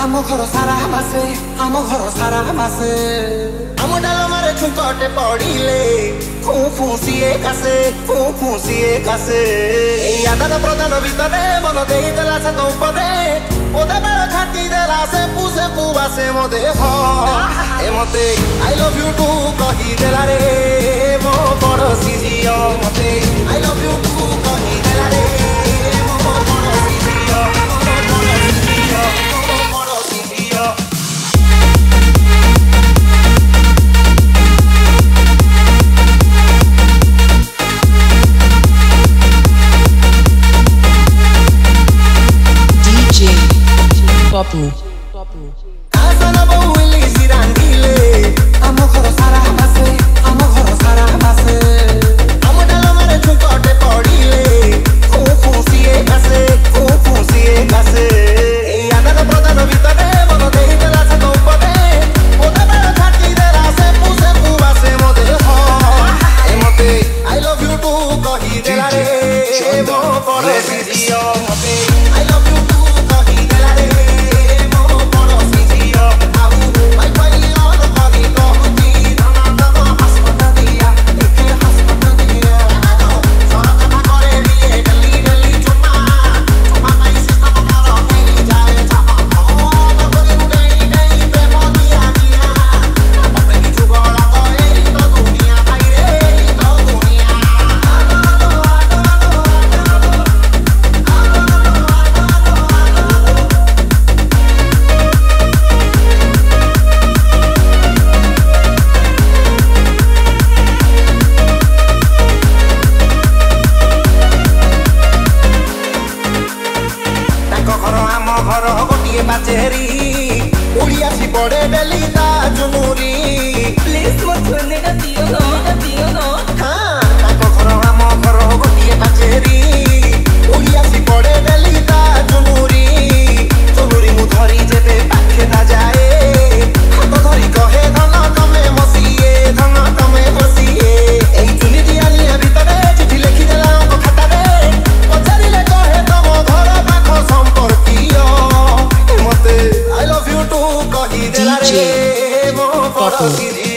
आम घर सारा मासे आम घर सारा मासे आम डाल मारे छुंकटे पड़िले फू फूसीए कासे आदान प्रदान भितर मन देला से तो पदे ओदे बेल खाटी देला से पुसे पुवासे मते ए मते आई लव यू टू कही देला रे मो पड़ोसी जियो मते आई लव यू टू कही देला रे मो पड़ोसी जियो Papu. Asana bowili sirangile amo khoro sara mase amo khoro sara mase amo dalo mare chunkote podile fusiye kase ei adana pradana vitare mono dehi dela se to pade oda bela khati dela se puse puase mode ho e mote I love you too kahi dela re mo porosi jiyo mote I love you too kahi dela re DJ Papu.